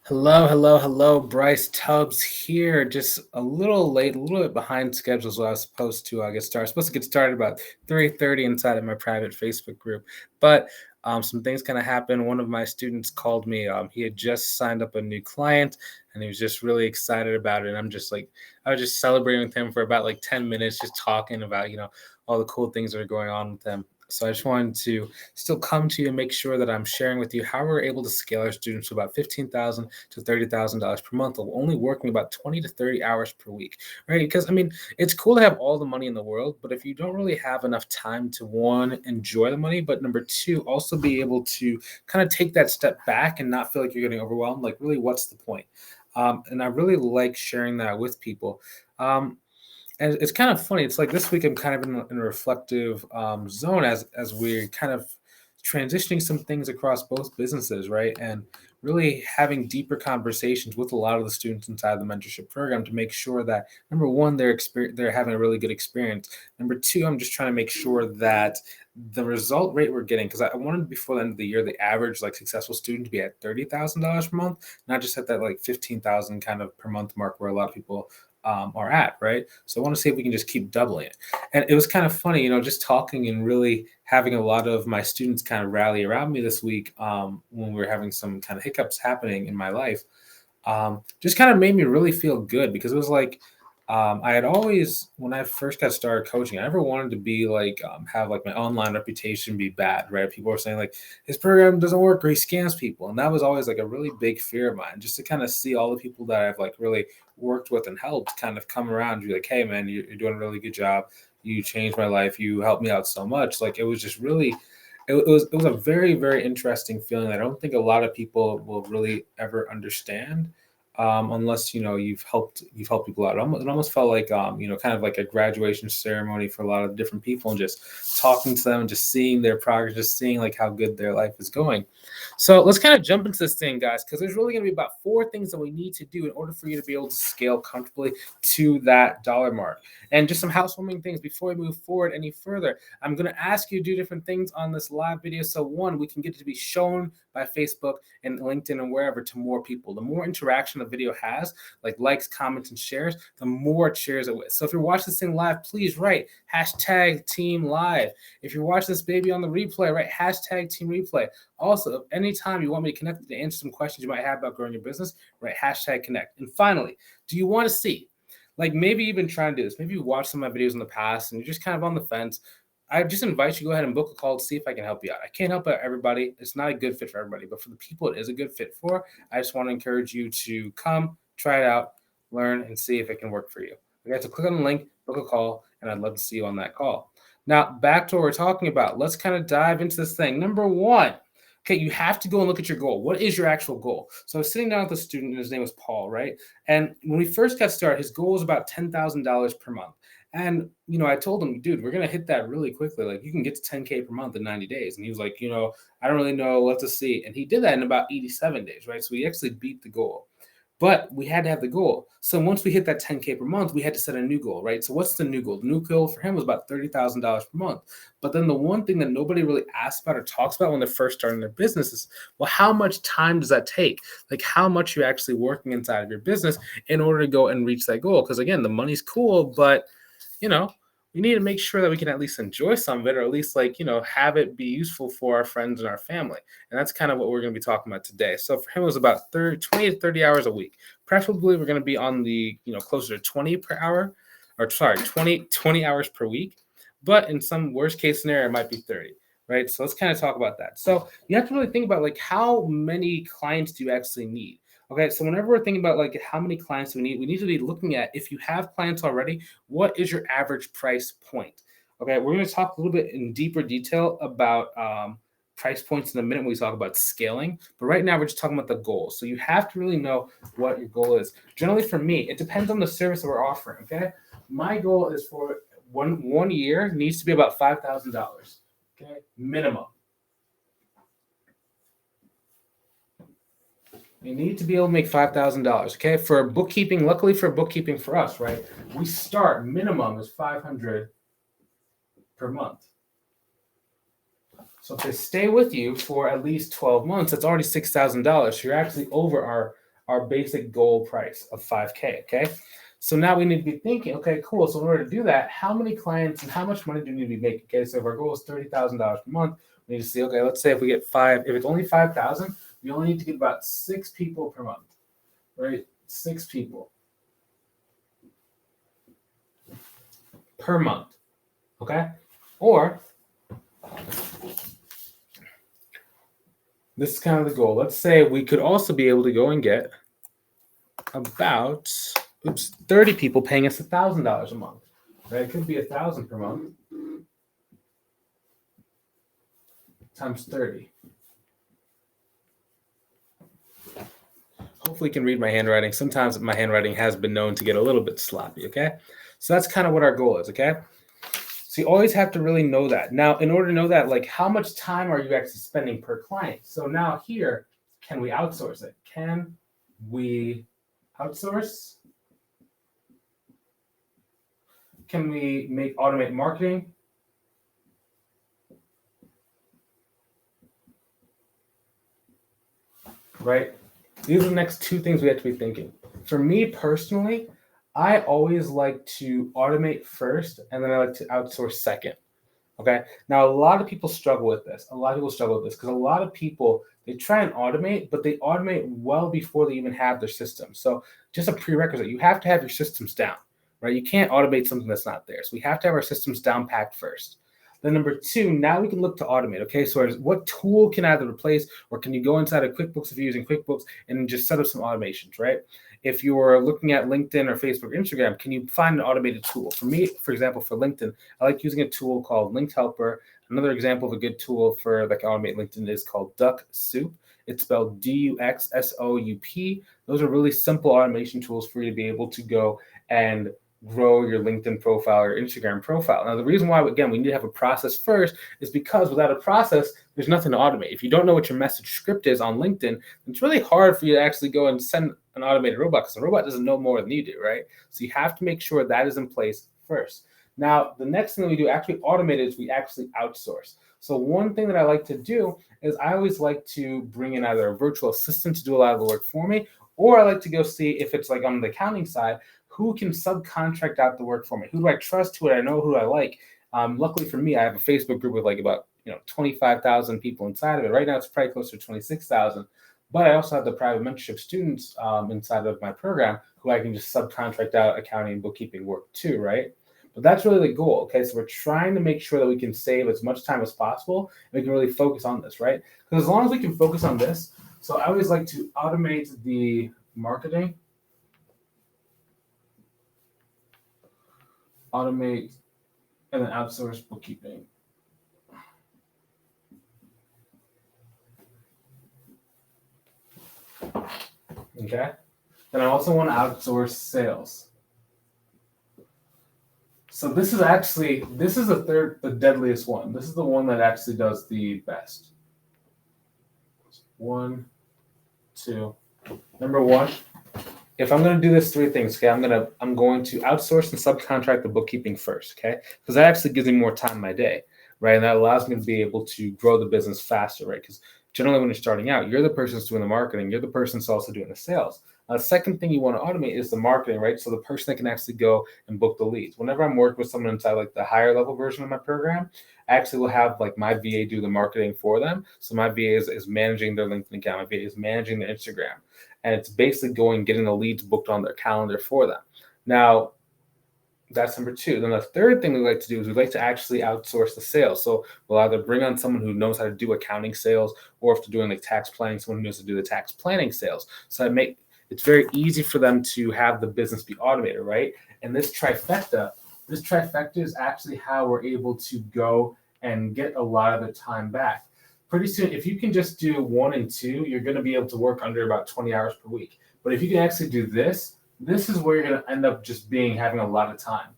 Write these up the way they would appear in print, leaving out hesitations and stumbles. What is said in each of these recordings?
Hello, hello, hello. Bryce Tubbs here. Just a little late, a little bit behind schedule. So I was supposed to get started. Supposed to get started about 3:30 inside of my private Facebook group, but some things kind of happened. One of my students called me. He had just signed up a new client, and he was just really excited about it. And I was just celebrating with him for about like 10 minutes, just talking about all the cool things that are going on with him. So I just wanted to still come to you and make sure that I'm sharing with you how we're able to scale our students to about 15,000 to $30,000 per month, while only working about 20 to 30 hours per week, right? Because I mean, it's cool to have all the money in the world, but if you don't really have enough time to one, enjoy the money, but number two, also be able to kind of take that step back and not feel like you're getting overwhelmed, like really, what's the point? And I really like sharing that with people. Um, and it's kind of funny. It's like this week I'm kind of in a reflective zone as we're kind of transitioning some things across both businesses, right? And really having deeper conversations with a lot of the students inside the mentorship program to make sure that number one, they're having a really good experience. Number two, I'm just trying to make sure that the result rate we're getting, because I wanted before the end of the year the average like successful student to be at $30,000 per month, not just at that like 15,000 kind of per month mark where a lot of people are at, right? So I want to see if we can just keep doubling it. And it was kind of funny, just talking and really having a lot of my students kind of rally around me this week when we were having some kind of hiccups happening in my life. Just kind of made me really feel good because it was like I had always, when I first got started coaching, I never wanted to be like have like my online reputation be bad, right? People were saying like his program doesn't work or he scams people, and that was always like a really big fear of mine. Just to kind of see all the people that I've like really worked with and helped kind of come around and be like, hey man, you're doing a really good job. You changed my life. You helped me out so much. Like it was just really it was a very very interesting feeling that I don't think a lot of people will really ever understand unless you've helped people out. It almost felt like kind of like a graduation ceremony for a lot of different people, and just talking to them and just seeing their progress, just seeing like how good their life is going. So let's kind of jump into this thing, guys, because there's really going to be about four things that we need to do in order for you to be able to scale comfortably to that dollar mark. And just some housewarming things before we move forward any further. I'm going to ask you to do different things on this live video. So one, we can get it to be shown by Facebook and LinkedIn and wherever to more people. The more interaction a video has, like likes, comments, and shares, the more it shares it with. So if you're watching this thing live, please write hashtag team live. If you're watching this baby on the replay, write hashtag team replay. Also, if anytime you want me to connect to answer some questions you might have about growing your business, write hashtag connect. And finally, do you want to see, like maybe you've been trying to do this, maybe you watched some of my videos in the past and you're just kind of on the fence, I just invite you to go ahead and book a call to see if I can help you out. I can't help out everybody. It's not a good fit for everybody, but for the people it is a good fit for, I just want to encourage you to come, try it out, learn, and see if it can work for you. Okay, so click on the link, book a call, and I'd love to see you on that call. Now, back to what we're talking about. Let's kind of dive into this thing. Number one, okay, you have to go and look at your goal. What is your actual goal? So I was sitting down with a student, and his name was Paul, right? And when we first got started, his goal was about $10,000 per month. And, I told him, dude, we're going to hit that really quickly. Like, you can get to 10K per month in 90 days. And he was like, I don't really know. Let's just see. And he did that in about 87 days, right? So we actually beat the goal. But we had to have the goal. So once we hit that 10K per month, we had to set a new goal, right? So what's the new goal? The new goal for him was about $30,000 per month. But then the one thing that nobody really asks about or talks about when they're first starting their business is, well, how much time does that take? Like how much you're actually working inside of your business in order to go and reach that goal? Because again, the money's cool, but you know, we need to make sure that we can at least enjoy some of it, or at least have it be useful for our friends and our family. And that's kind of what we're going to be talking about today. So for him, it was about 20 to 30 hours a week. Preferably, we're going to be on the, closer to 20 per hour, or sorry, 20 hours per week. But in some worst case scenario, it might be 30, right? So let's kind of talk about that. So you have to really think about like how many clients do you actually need? Okay, so whenever we're thinking about like how many clients we need to be looking at, if you have clients already, what is your average price point? Okay, we're going to talk a little bit in deeper detail about price points in a minute when we talk about scaling. But right now, we're just talking about the goal. So you have to really know what your goal is. Generally, for me, it depends on the service that we're offering. Okay, my goal is for one year needs to be about $5,000. Okay, minimum. You need to be able to make $5,000. Okay, for bookkeeping. Luckily for bookkeeping for us, right? We start minimum is 500 per month. So if they stay with you for at least 12 months, that's already $6,000. So you're actually over our basic goal price of 5K, okay? So now we need to be thinking, okay, cool. So in order to do that, how many clients and how much money do we need to be making? Okay, so if our goal is $30,000 per month, we need to see, okay, let's say if we get if it's only 5,000, we only need to get about 6 people per month, right? 6 people per month, okay? Or this is kind of the goal. Let's say we could also be able to go and get about 30 people paying us $1,000 a month, right? It could be 1,000 per month times 30. Hopefully you can read my handwriting. Sometimes my handwriting has been known to get a little bit sloppy, okay? So that's kind of what our goal is, okay? So you always have to really know that. Now, in order to know that, like how much time are you actually spending per client? So now here, can we outsource it? Can we outsource? Can we automate marketing? Right? These are the next two things we have to be thinking. For me personally, I always like to automate first, and then I like to outsource second. Okay. Now, a lot of people struggle with this. Because a lot of people, they try and automate, but they automate well before they even have their system. So just a prerequisite, you have to have your systems down, right? You can't automate something that's not there. So we have to have our systems down packed first. Then number two, now we can look to automate. Okay, so what tool can either replace, or can you go inside of QuickBooks if you're using QuickBooks and just set up some automations, right? If you're looking at LinkedIn or Facebook or Instagram, can you find an automated tool? For me, for example, for LinkedIn, I like using a tool called Linked Helper. Another example of a good tool for like automate LinkedIn is called Duck Soup. It's spelled DUXSOUP. Those are really simple automation tools for you to be able to go and grow your LinkedIn profile or Instagram profile. Now, the reason why, again, we need to have a process first is because without a process, there's nothing to automate. If you don't know what your message script is on LinkedIn, it's really hard for you to actually go and send an automated robot because the robot doesn't know more than you do, right? So you have to make sure that is in place first. Now, the next thing we do actually automated is we actually outsource. So one thing that I like to do is I always like to bring in either a virtual assistant to do a lot of the work for me, or I like to go see if it's like on the accounting side, who can subcontract out the work for me? Who do I trust? Who do I know? Who do I like? Luckily for me, I have a Facebook group with like about 25,000 people inside of it. Right now, it's probably closer to 26,000. But I also have the private mentorship students inside of my program who I can just subcontract out accounting and bookkeeping work to, right? But that's really the goal, okay? So we're trying to make sure that we can save as much time as possible and we can really focus on this, right? Because as long as we can focus on this, so I always like to automate the marketing, automate, and then outsource bookkeeping. Okay. Then I also want to outsource sales. So this is the deadliest one. This is the one that actually does the best. 1, 2. Number one, if I'm going to do this three things, okay, I'm going to outsource and subcontract the bookkeeping first, okay? Because that actually gives me more time in my day, right? And that allows me to be able to grow the business faster, right? Because generally when you're starting out, you're the person that's doing the marketing, you're the person that's also doing the sales. The second thing you want to automate is the marketing, right? So the person that can actually go and book the leads. Whenever I'm working with someone inside like the higher level version of my program, I actually will have like my VA do the marketing for them. So my VA is managing their LinkedIn account, my VA is managing their Instagram. And it's basically getting the leads booked on their calendar for them. Now, that's number two. Then the third thing we like to do is we like to actually outsource the sales. So we'll either bring on someone who knows how to do accounting sales, or if they're doing like tax planning, someone who knows how to do the tax planning sales. So it's very easy for them to have the business be automated, right? And this trifecta is actually how we're able to go and get a lot of the time back. Pretty soon, if you can just do 1 and 2, you're going to be able to work under about 20 hours per week. But if you can actually do this is where you're going to end up just having a lot of time.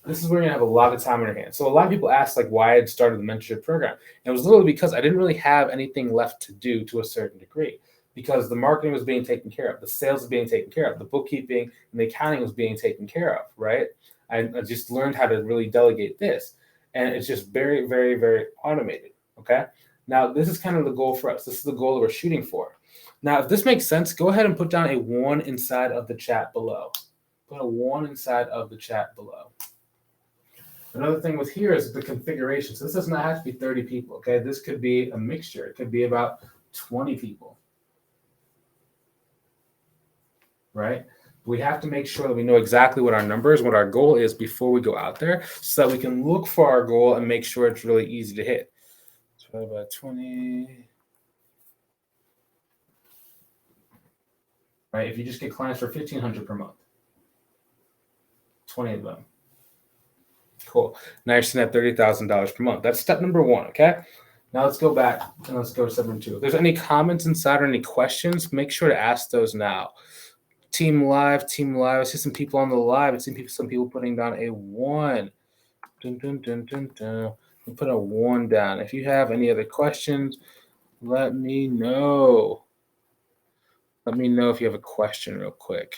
This is where you're going to have a lot of time on your hands. So a lot of people ask like why I'd started the mentorship program. And it was literally because I didn't really have anything left to do to a certain degree, because the marketing was being taken care of, the sales was being taken care of, the bookkeeping and the accounting was being taken care of, right? I just learned how to really delegate this. And it's just very, very, very automated, okay? Now, this is kind of the goal for us. This is the goal that we're shooting for. Now, if this makes sense, go ahead and put down a 1 inside of the chat below. Put a 1 inside of the chat below. Another thing with here is the configuration. So this does not have to be 30 people, okay? This could be a mixture. It could be about 20 people, right? We have to make sure that we know exactly what our numbers, what our goal is before we go out there so that we can look for our goal and make sure it's really easy to hit. So about 20, right? If you just get clients for $1,500 per month, 20 of them. Cool. Now you're sitting at $30,000 per month. That's step number 1, okay? Now let's go back and let's go to step number 2. If there's any comments inside or any questions, make sure to ask those now. Team live. I see some people on the live. I see some people putting down a 1. Dun, dun, dun, dun, dun. Put a 1 down. If you have any other questions, let me know. Let me know if you have a question real quick.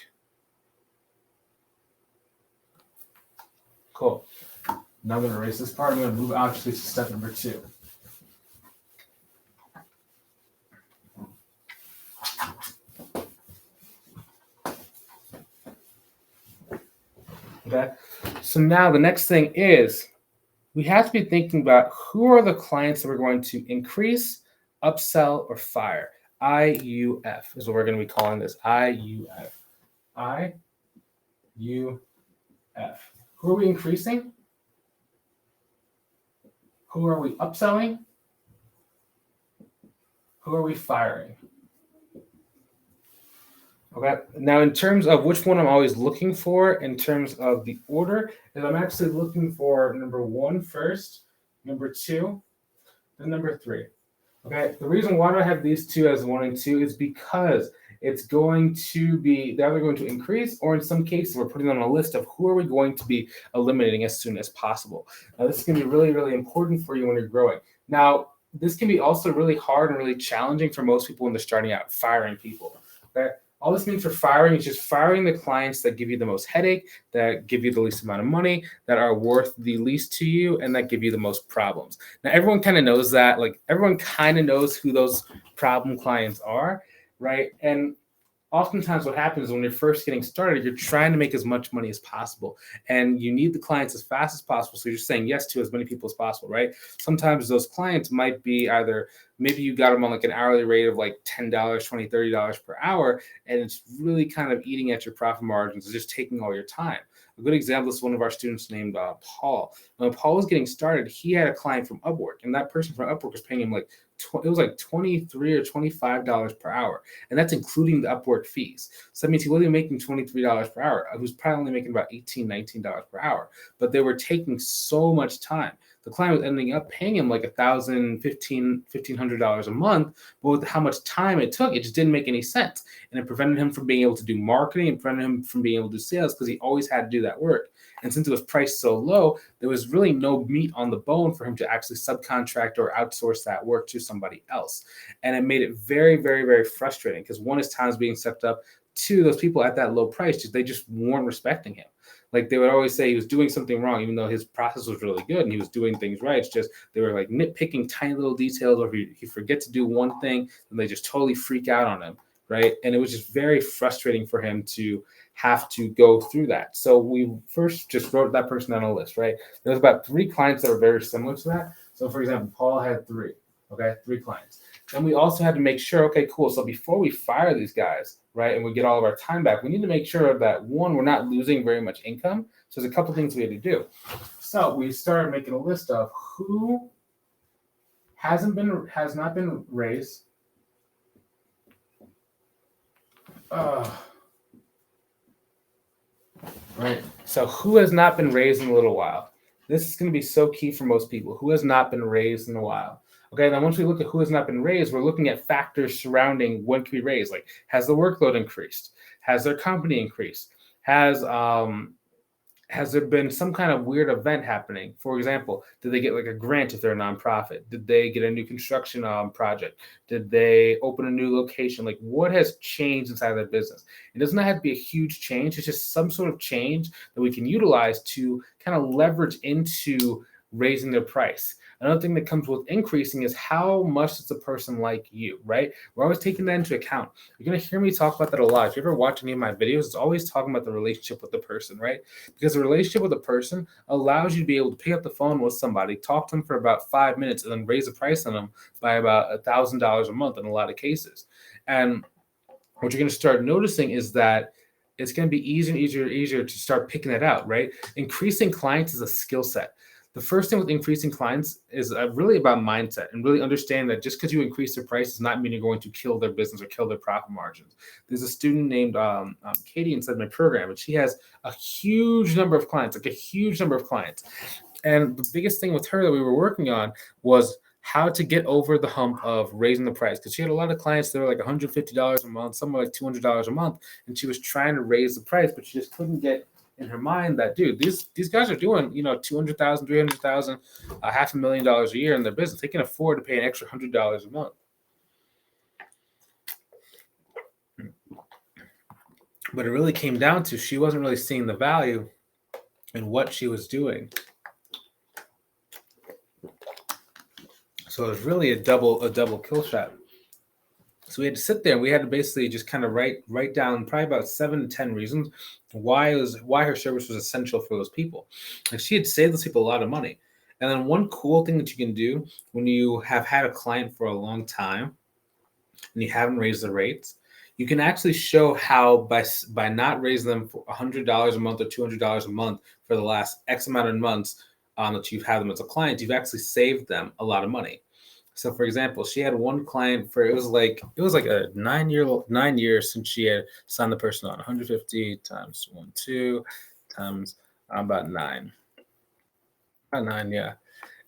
Cool. Now I'm going to erase this part. I'm going to move out to step number 2. Okay. So now the next thing is we have to be thinking about who are the clients that we're going to increase, upsell, or fire. IUF is what we're going to be calling this. IUF. IUF. Who are we increasing? Who are we upselling? Who are we firing? Okay. Now, in terms of which one I'm always looking for, in terms of the order, is I'm actually looking for number 1 first, number 2, then number 3. Okay. The reason why do I have these 2 as 1 and 2 is because it's going to be, they're either going to increase, or in some cases, we're putting on a list of who are we going to be eliminating as soon as possible. Now, this is going to be really, really important for you when you're growing. Now, this can be also really hard and really challenging for most people when they're starting out, firing people. Okay. All this means for firing is just firing the clients that give you the most headache, that give you the least amount of money, that are worth the least to you, and that give you the most problems. Now, everyone kind of knows that. Like, everyone kind of knows who those problem clients are, right? And oftentimes what happens when you're first getting started, you're trying to make as much money as possible, and you need the clients as fast as possible. So you're saying yes to as many people as possible, right? Sometimes those clients might be either, maybe you got them on like an hourly rate of like $10, $20, $30 per hour, and it's really kind of eating at your profit margins. It's just taking all your time. A good example is one of our students named Paul. When Paul was getting started, he had a client from Upwork, and that person from Upwork was paying him like it was like $23 or $25 per hour, and that's including the Upwork fees. So that means he wasn't making $23 per hour. He was probably only making about $18, $19 per hour, but they were taking so much time. The client was ending up paying him like $1,000, $1,500 a month, but with how much time it took, it just didn't make any sense, and it prevented him from being able to do marketing and prevented him from being able to do sales because he always had to do that work. And since it was priced so low, there was really no meat on the bone for him to actually subcontract or outsource that work to somebody else. And it made it very, very, very frustrating because 1, his time was being stepped up. 2, those people at that low price, they just weren't respecting him. Like, they would always say he was doing something wrong, even though his process was really good and he was doing things right. It's just they were like nitpicking tiny little details, or if he forget to do one thing, and they just totally freak out on him, right? And it was just very frustrating for him to have to go through that. So we first just wrote that person on a list, right? There's about 3 clients that were very similar to that. So for example, Paul had 3, okay, 3 clients. And we also had to make sure, okay, cool. So before we fire these guys, right, and we get all of our time back, we need to make sure that 1, we're not losing very much income. So there's a couple things we had to do. So we started making a list of who has not been raised. Right. So who has not been raised in a little while? This is going to be so key for most people. Who has not been raised in a while? Okay, then once we look at who has not been raised, we're looking at factors surrounding when can be raised. Like, has the workload increased? Has their company increased? Has there been some kind of weird event happening? For example, did they get like a grant if they're a nonprofit? Did they get a new construction project? Did they open a new location? Like, what has changed inside their business? It does not have to be a huge change. It's just some sort of change that we can utilize to kind of leverage into raising their price. Another thing that comes with increasing is how much does the person like you, right? We're always taking that into account. You're going to hear me talk about that a lot. If you ever watch any of my videos, it's always talking about the relationship with the person, right? Because the relationship with a person allows you to be able to pick up the phone with somebody, talk to them for about 5 minutes, and then raise the price on them by about $1,000 a month in a lot of cases. And what you're going to start noticing is that it's going to be easier and easier to start picking that out, right? Increasing clients is a skill set. The first thing with increasing clients is really about mindset and really understanding that just because you increase their price does not mean you're going to kill their business or kill their profit margins. There's a student named Katie inside my program, and she has a huge number of clients, like a huge number of clients. And the biggest thing with her that we were working on was how to get over the hump of raising the price, because she had a lot of clients that were like $150 a month, some were like $200 a month, and she was trying to raise the price, but she just couldn't get in her mind that, dude, these guys are doing 200,000, 300,000, $500,000 a year in their business. They can afford to pay an extra $100 a month. But it really came down to she wasn't really seeing the value in what she was doing. So it was really a double kill shot. So we had to sit there and we had to basically just kind of write down probably about 7 to 10 reasons why her service was essential for those people. Like, she had saved those people a lot of money. And then one cool thing that you can do when you have had a client for a long time and you haven't raised the rates, you can actually show how by not raising them for $100 a month or $200 a month for the last X amount of months that you've had them as a client, you've actually saved them a lot of money. So, for example, she had one client for it was like a 9 years since she had signed the person on. 150 times 2 times about 9, yeah.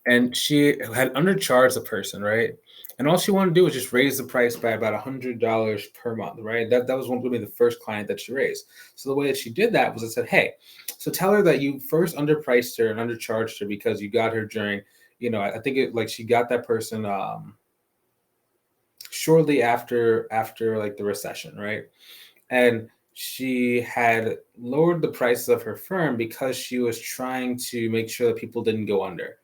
And she had undercharged the person, right? And all she wanted to do was just raise the price by about $100 per month, right? That was going to be the first client that she raised. So the way that she did that was I said, hey, so tell her that you first underpriced her and undercharged her because you got her during, I think she got that person shortly after like the recession, right? And she had lowered the prices of her firm because she was trying to make sure that people didn't go under.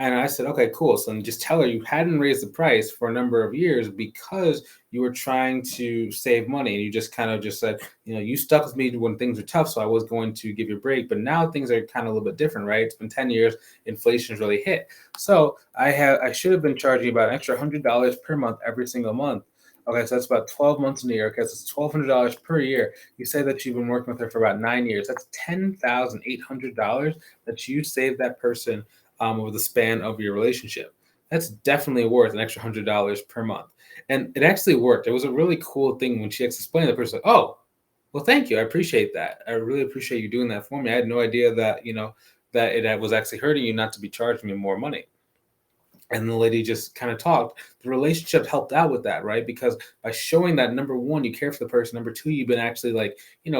And I said, okay, cool. So then just tell her you hadn't raised the price for a number of years because you were trying to save money. And you just kind of just said, you stuck with me when things were tough, so I was going to give you a break. But now things are kind of a little bit different, right? It's been 10 years. Inflation's really hit. So I should have been charging you about an extra $100 per month every single month. Okay, so that's about 12 months in a year. Okay, so it's $1,200 per year. You say that you've been working with her for about 9 years. That's $10,800 that you saved that person over the span of your relationship. That's definitely worth an extra $100 per month. And it actually worked. It was a really cool thing when she explained to the person, oh, well, thank you. I appreciate that. I really appreciate you doing that for me. I had no idea that, that it was actually hurting you not to be charging me more money. And the lady just kind of talked. The relationship helped out with that, right? Because by showing that, number one, you care for the person. Number two, you've been actually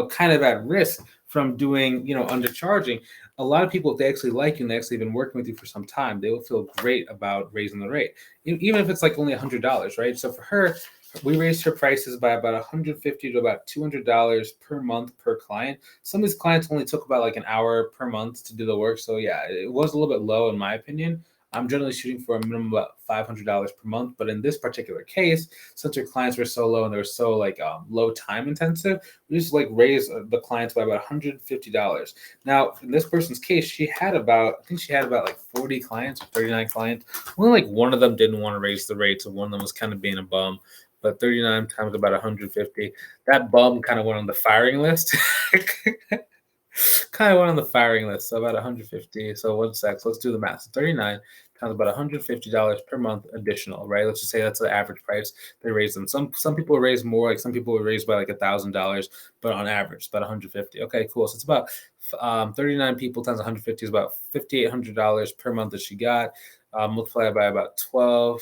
kind of at risk from doing, undercharging. A lot of people, if they actually like you and they actually been working with you for some time, they will feel great about raising the rate, even if it's like only $100, right? So for her, we raised her prices by about $150 to about $200 per month per client. Some of these clients only took about like an hour per month to do the work. So yeah, it was a little bit low in my opinion. I'm generally shooting for a minimum of about $500 per month. But in this particular case, since our clients were so low and they were so low time intensive, we just raised the clients by about $150. Now, in this person's case, she had about 40 clients or 39 clients. Only one of them didn't want to raise the rate. So one of them was kind of being a bum. But 39 times about 150, that bum kind of went on the firing list. So about 150. So 1 sec. So let's do the math. So 39 times about $150 per month additional, right? Let's just say that's the average price they raise them. Some people raise more, some people will raise by $1,000, but on average, it's about 150. Okay, cool. So it's about 39 people times 150 is about $5,800 per month that she got. Multiplied by about 12.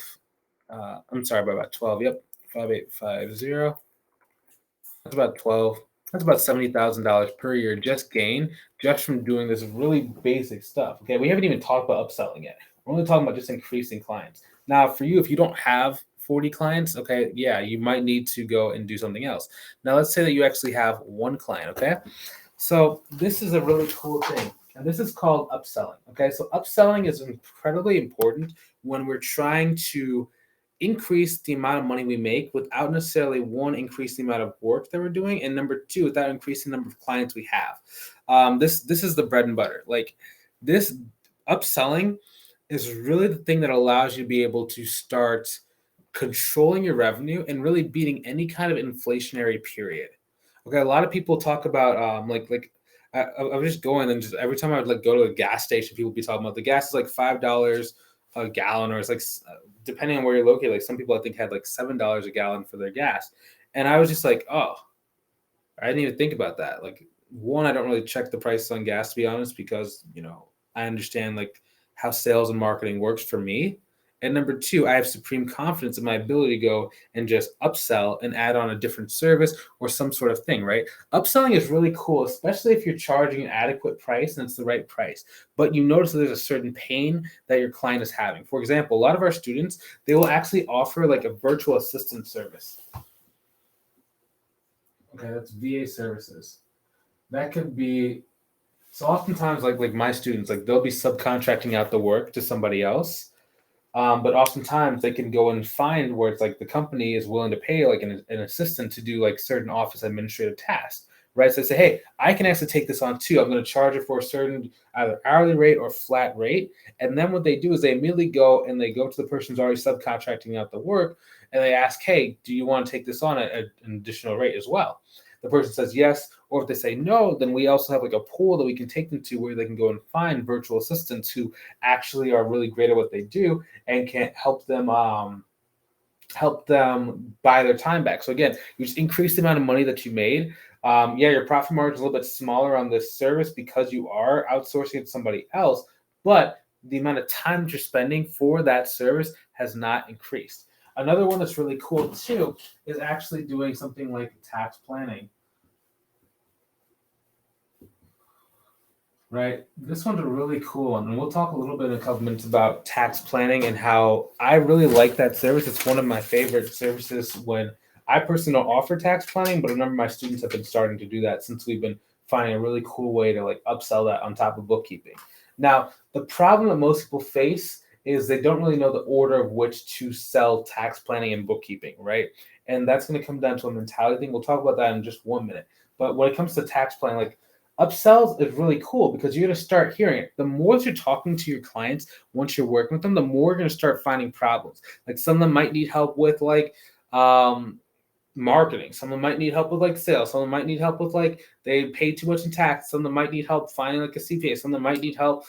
By about 12. Yep, 5850. That's about 12. That's about $70,000 per year just gain just from doing this really basic stuff. Okay, we haven't even talked about upselling yet. We're only talking about just increasing clients. Now, for you, if you don't have 40 clients, okay, yeah, you might need to go and do something else. Now, let's say that you actually have one client, okay? So this is a really cool thing. And this is called upselling. Okay, so upselling is incredibly important when we're trying to increase the amount of money we make without necessarily one, increase the amount of work that we're doing, and number two, without increasing the number of clients we have. This is the bread and butter. Like this upselling is really the thing that allows you to be able to start controlling your revenue and really beating any kind of inflationary period. Okay, a lot of people talk about I was just going and just every time I would like go to a gas station, people would be talking about the gas is like $5 a gallon, or it's like depending on where you're located. Like some people I think had like $7 a gallon for their gas, and I was just like, oh, I didn't even think about that. Like one, I don't really check the prices on gas to be honest, because I understand like how sales and marketing works for me. And number two, I have supreme confidence in my ability to go and just upsell and add on a different service or some sort of thing, right? Upselling is really cool, especially if you're charging an adequate price and it's the right price. But you notice that there's a certain pain that your client is having. For example, a lot of our students, they will actually offer like a virtual assistant service. Okay, that's VA services. That could be so oftentimes like my students, like they'll be subcontracting out the work to somebody else. But oftentimes they can go and find where it's like the company is willing to pay like an assistant to do like certain office administrative tasks, right? So they say, hey, I can actually take this on too. I'm going to charge it for a certain either hourly rate or flat rate. And then what they do is they immediately go and they go to the person who's already subcontracting out the work and they ask, hey, do you want to take this on at an additional rate as well? The person says yes, or if they say no, then we also have like a pool that we can take them to where they can go and find virtual assistants who actually are really great at what they do and can help them buy their time back. So again, you just increase the amount of money that you made. Yeah, your profit margin is a little bit smaller on this service because you are outsourcing it to somebody else, but the amount of time that you're spending for that service has not increased. Another one that's really cool too is actually doing something like tax planning. Right. This one's a really cool one. And we'll talk a little bit in a couple minutes about tax planning and how I really like that service. It's one of my favorite services when I personally don't offer tax planning, but a number of my students have been starting to do that since we've been finding a really cool way to like upsell that on top of bookkeeping. Now, the problem that most people face is they don't really know the order of which to sell tax planning and bookkeeping, right? And that's going to come down to a mentality thing. We'll talk about that in just 1 minute. But when it comes to tax planning, like upsells is really cool because you're going to start hearing it. The more that you're talking to your clients, once you're working with them, the more you're going to start finding problems. Like some of them might need help with like marketing. Someone might need help with like sales. Someone might need help with like they paid too much in tax. Someone might need help finding like a CPA. Someone might need help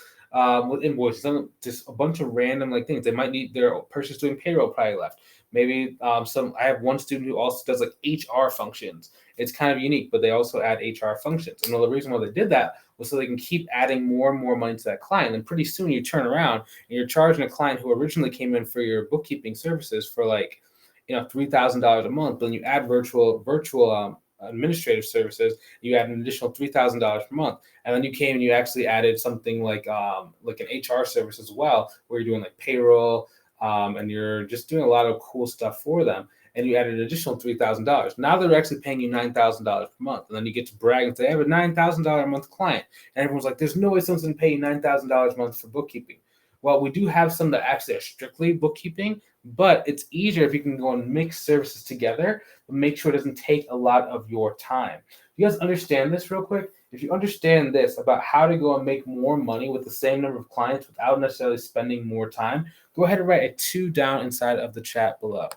with invoices. Some just a bunch of random like things. They might need their person's doing payroll probably left. Maybe I have one student who also does like HR functions. It's kind of unique, but they also add HR functions. And the reason why they did that was so they can keep adding more and more money to that client. And pretty soon you turn around and you're charging a client who originally came in for your bookkeeping services for like $3,000 a month. But then you add virtual administrative services, you add an additional $3,000 per month, and then you came and you actually added something like an HR service as well, where you're doing like payroll, and you're just doing a lot of cool stuff for them. And you add an additional $3,000. Now they're actually paying you $9,000 per month, and then you get to brag and say, "I have a $9,000 a month client," and everyone's like, "There's no way someone's going to pay you $9,000 a month for bookkeeping." Well, we do have some that actually are strictly bookkeeping, but it's easier if you can go and mix services together, but make sure it doesn't take a lot of your time. You guys understand this real quick? If you understand this about how to go and make more money with the same number of clients without necessarily spending more time, go ahead and write a 2 down inside of the chat below.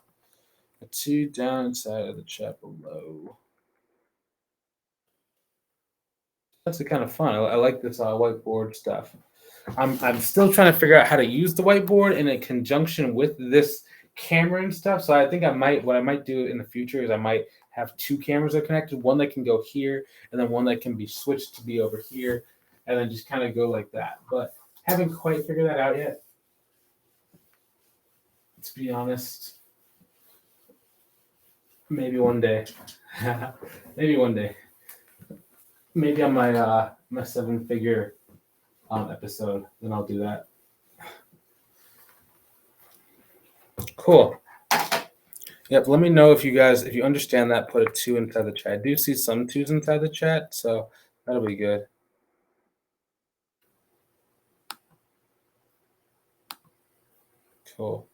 A 2 down inside of the chat below. That's kind of fun. I like this whiteboard stuff. I'm still trying to figure out how to use the whiteboard in a conjunction with this camera and stuff. So I think what I might do in the future is I might have 2 cameras that are connected, one that can go here and then one that can be switched to be over here, and then just kind of go like that. But haven't quite figured that out yet. To be honest, maybe one day. Maybe one day. Maybe on my 7-figure episode, then I'll do that. Cool. Yep. Let me know if you understand that. Put a 2 inside the chat. I do see some 2s inside the chat, so that'll be good. Cool.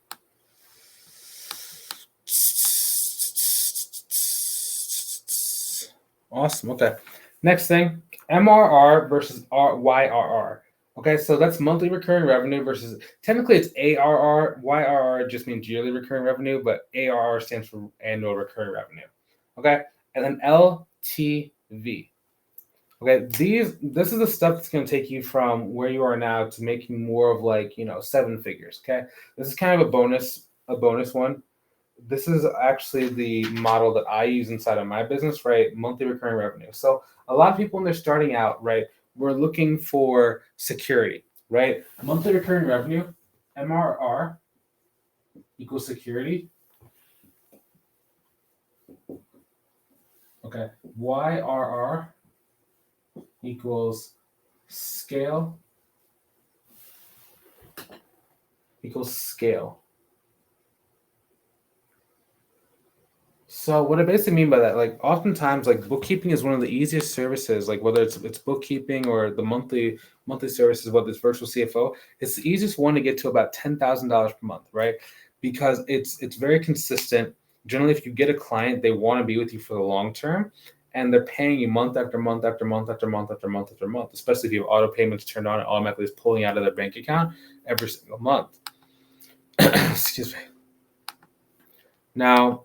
Awesome. Okay. Next thing, MRR versus YRR. Okay, so that's monthly recurring revenue versus technically it's ARR. YRR just means yearly recurring revenue, but ARR stands for annual recurring revenue. Okay, and then LTV. Okay, this is the stuff that's going to take you from where you are now to making more of like 7 figures. Okay, this is kind of a bonus one. This is actually the model that I use inside of my business, right? Monthly recurring revenue. So a lot of people when they're starting out, right, we're looking for security, right? Monthly recurring revenue, MRR equals security. Okay, YRR equals scale equals scale. So what I basically mean by that, like oftentimes, like bookkeeping is one of the easiest services. Like whether it's bookkeeping or the monthly services, whether it's virtual CFO, it's the easiest one to get to about $10,000 per month, right? Because it's very consistent. Generally, if you get a client, they want to be with you for the long term, and they're paying you month after month after month after month after month after month. Especially if you have auto payments turned on, it automatically is pulling out of their bank account every single month. Excuse me. Now,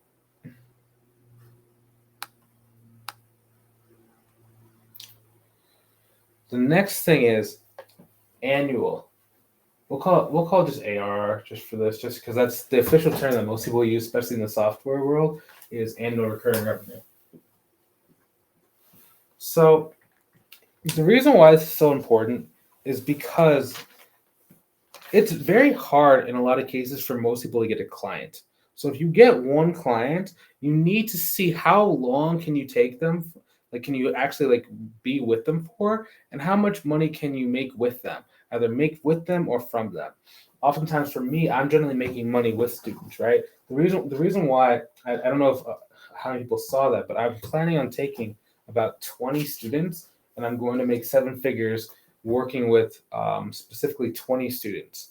the next thing is annual. We'll call it just ARR just for this, just because that's the official term that most people use, especially in the software world, is annual recurring revenue. So the reason why this is so important is because it's very hard in a lot of cases for most people to get a client. So if you get one client, you need to see how long can you take them, like can you actually like be with them for, and how much money can you make with them, either make with them or from them. Oftentimes for me, I'm generally making money with students, right? The reason why I don't know if how many people saw that, but I'm planning on taking about 20 students, and I'm going to make 7 figures working with specifically 20 students.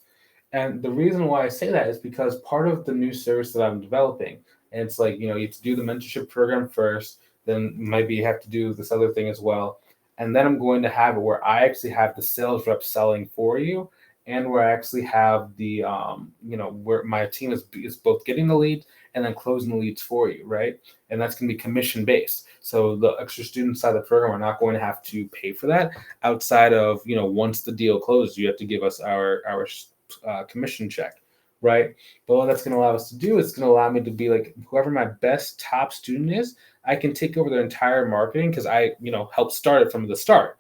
And the reason why I say that is because part of the new service that I'm developing, and it's like, you have to do the mentorship program first, then maybe you have to do this other thing as well. And then I'm going to have it where I actually have the sales rep selling for you, and where I actually have the, where my team is both getting the lead and then closing the leads for you, right? And that's going to be commission based. So the extra students side of the program are not going to have to pay for that outside of, once the deal closes, you have to give us our commission check, right? But what that's going to allow us to do is going to allow me to be like whoever my best top student is, I can take over their entire marketing because I, helped start it from the start.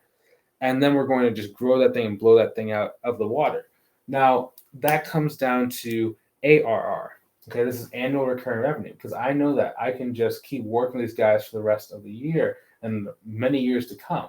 And then we're going to just grow that thing and blow that thing out of the water. Now, that comes down to ARR. Okay, this is annual recurring revenue because I know that I can just keep working with these guys for the rest of the year and many years to come.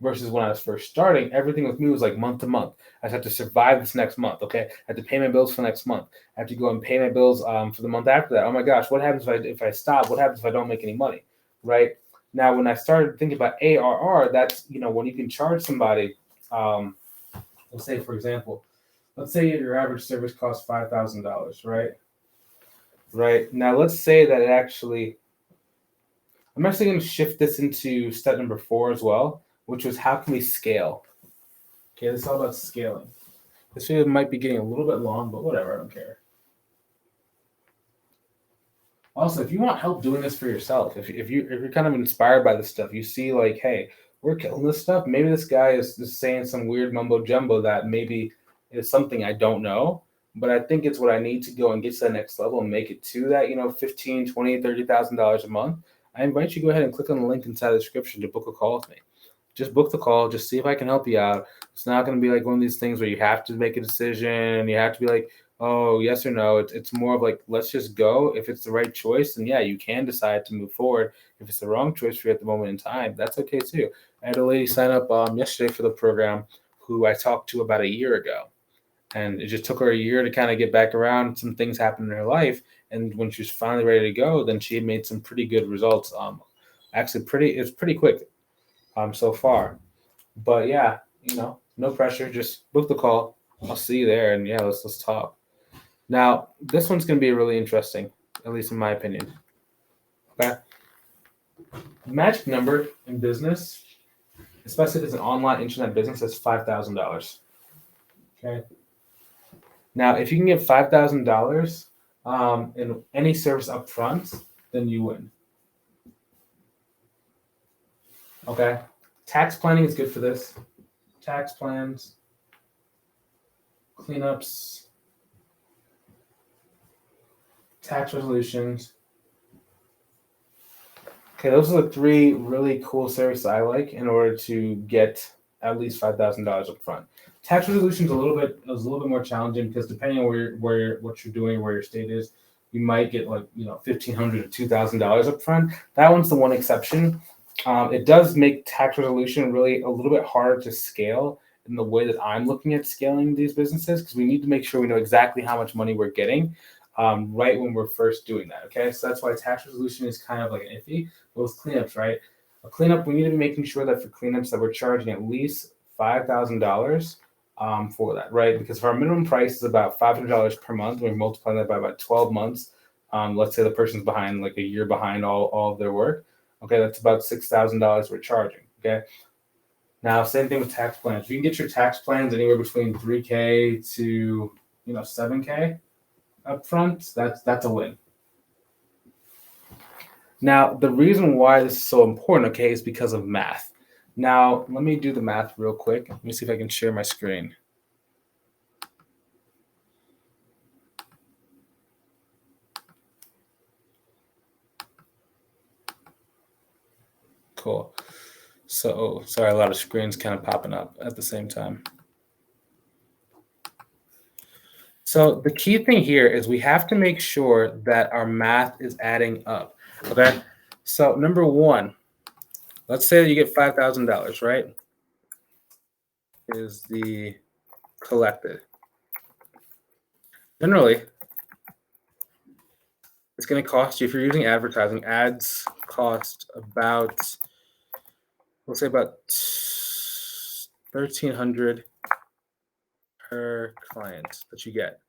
Versus when I was first starting, everything with me was like month to month. I just had to survive this next month. Okay, I had to pay my bills for next month. I have to go and pay my bills for the month after that. Oh my gosh, what happens if I stop? What happens if I don't make any money? Right now, when I started thinking about ARR, that's when you can charge somebody. Let's say, for example, let's say your average service costs $5,000, right? Right now, let's say that I'm actually going to shift this into step number 4 as well, which was how can we scale? Okay, this is all about scaling. This video might be getting a little bit long, but whatever, I don't care. Also, if you want help doing this for yourself, if you're kind of inspired by this stuff, you see like, hey, we're killing this stuff. Maybe this guy is just saying some weird mumbo jumbo that maybe is something I don't know, but I think it's what I need to go and get to the next level and make it to that, $15, $20, $30,000 a month. I invite you to go ahead and click on the link inside the description to book a call with me. Just book the call. Just see if I can help you out. It's not going to be like one of these things where you have to make a decision. You have to be like, oh, yes or no. It's more of like, let's just go. If it's the right choice, then yeah, you can decide to move forward. If it's the wrong choice for you at the moment in time, that's okay too. I had a lady sign up yesterday for the program who I talked to about a year ago. And it just took her a year to kind of get back around. Some things happened in her life. And when she was finally ready to go, then she had made some pretty good results. Actually, it's pretty quick so far. But yeah, no pressure. Just book the call. I'll see you there. And yeah, let's talk. Now, this one's going to be really interesting, at least in my opinion. Okay. The magic number in business, especially if it's an online internet business, is $5,000. Okay. Now, if you can get $5,000 in any service up front, then you win. Okay. Tax planning is good for this. Tax plans, cleanups, tax resolutions. Okay, those are the three really cool services I like in order to get at least $5,000 up front. Tax resolution is a little bit more challenging because depending on where what you're doing, where your state is, you might get like $1,500 to $2,000 up front. That one's the one exception. It does make tax resolution really a little bit harder to scale in the way that I'm looking at scaling these businesses because we need to make sure we know exactly how much money we're getting right when we're first doing that. Okay, so that's why tax resolution is kind of like an iffy. But with cleanups, right? A cleanup, we need to be making sure that for cleanups that we're charging at least $5,000 for that, right? Because if our minimum price is about $500 per month, we're multiplying that by about 12 months. Let's say the person's behind like a year behind all of their work. Okay, that's about $6,000 we're charging. Okay. Now, same thing with tax plans. You can get your tax plans anywhere between $3K to $7K up front. That's a win. Now, the reason why this is so important, okay, is because of math. Now, let me do the math real quick. Let me see if I can share my screen. Cool. So, sorry, a lot of screens kind of popping up at the same time. So the key thing here is we have to make sure that our math is adding up, okay? So number one, let's say that you get $5,000, right? Is the collected. Generally, it's going to cost you, if you're using advertising, ads cost about, we'll say about $1,300 per client that you get.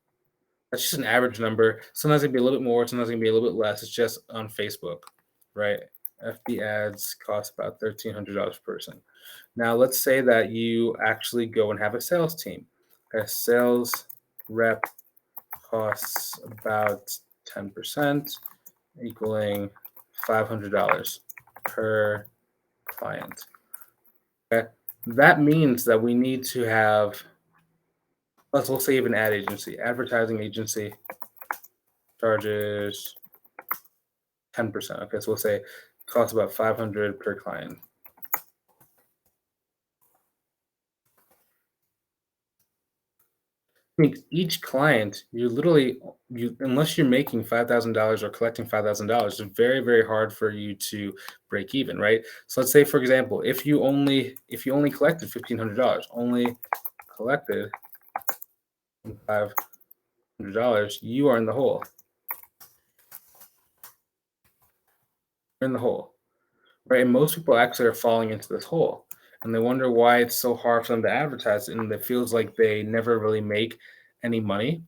That's just an average number. Sometimes it can be a little bit more, sometimes it can be a little bit less. It's just on Facebook, right? FB ads cost about $1,300 per person. Now, let's say that you actually go and have a sales team. A sales rep costs about 10%, equaling $500 per client. Okay. That means that we need to have, we'll say even ad agency, advertising agency charges 10%. Okay, so we'll say it costs about $500 per client. I mean, each client, unless you're making $5,000 or collecting $5,000, it's very, very hard for you to break even, right? So let's say, for example, if you only collected $1,500, only collected $500, you are in the hole. You're in the hole, right? And most people actually are falling into this hole, and they wonder why it's so hard for them to advertise, and it feels like they never really make any money.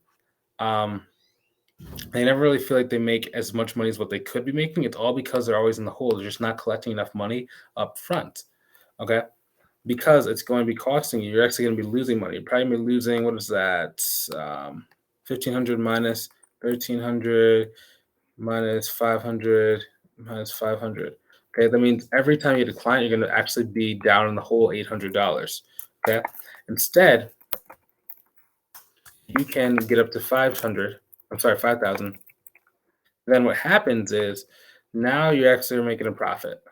They never really feel like they make as much money as what they could be making. It's all because they're always in the hole. They're just not collecting enough money up front. Okay. Because it's going to be costing you. You're actually going to be losing money. You're probably going to be losing, what is that? 1,500 minus 1,300 minus 500 minus 500. Okay. That means every time you get a client, you're going to actually be down in the hole $800. Okay. Instead, you can get up to 5,000. Then what happens is now you're actually making a profit.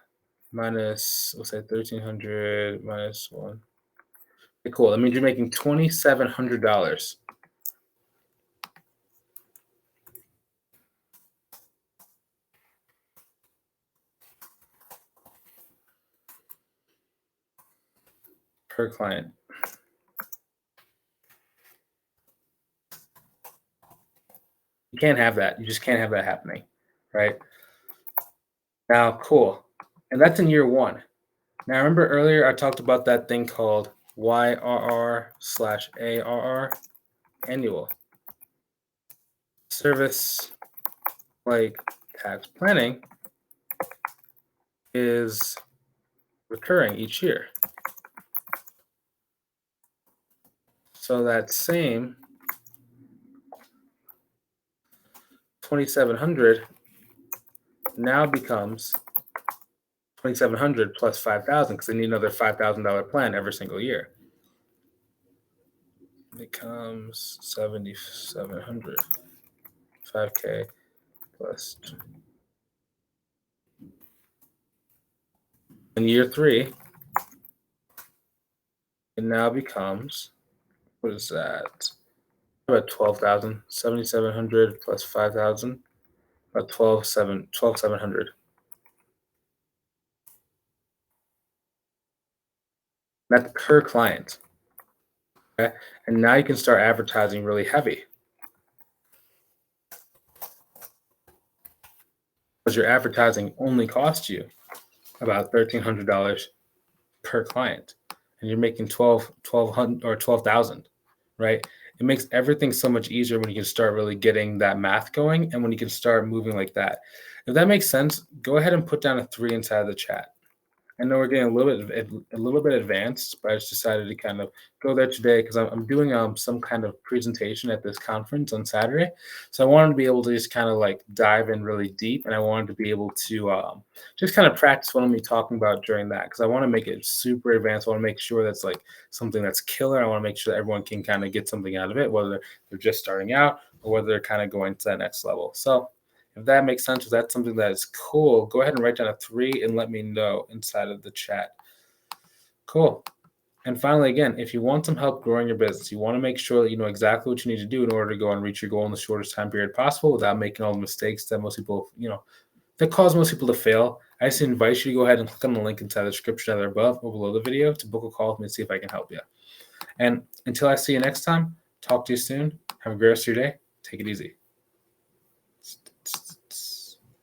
Minus, we'll say 1,300 minus 1. Okay, cool. That means you're making $2,700 per client. You can't have that. You just can't have that happening, right? Now, cool. And that's in year one. Now, remember earlier I talked about that thing called YRR/ARR, annual. service like tax planning is recurring each year. So that same 2,700 now becomes 2,700 plus 5,000 because they need another $5,000 plan every single year. It becomes 7,700, 5K plus. In year 3, it now becomes, what is that? About 12,000, 7,700 plus 5,000, about 12,700. That's per client. Okay? And now you can start advertising really heavy because your advertising only costs you about $1,300 per client, and you're making 1,200 or 12,000, right? It makes everything so much easier when you can start really getting that math going and when you can start moving like that. If that makes sense, go ahead and put down a 3 inside of the chat. I know we're getting a little bit advanced, but I just decided to kind of go there today because I'm doing some kind of presentation at this conference on Saturday. So I wanted to be able to just kind of like dive in really deep, and I wanted to be able to just kind of practice what I'm gonna be talking about during that because I want to make it super advanced. I want to make sure that's like something that's killer. I want to make sure that everyone can kind of get something out of it, whether they're just starting out or whether they're kind of going to that next level. So if that makes sense, if that's something that is cool, go ahead and write down a 3 and let me know inside of the chat. Cool. And finally, again, if you want some help growing your business, you want to make sure that you know exactly what you need to do in order to go and reach your goal in the shortest time period possible without making all the mistakes that most people, that cause most people to fail. I just invite you to go ahead and click on the link inside the description either above or below the video to book a call with me and see if I can help you. And until I see you next time, talk to you soon. Have a great rest of your day. Take it easy.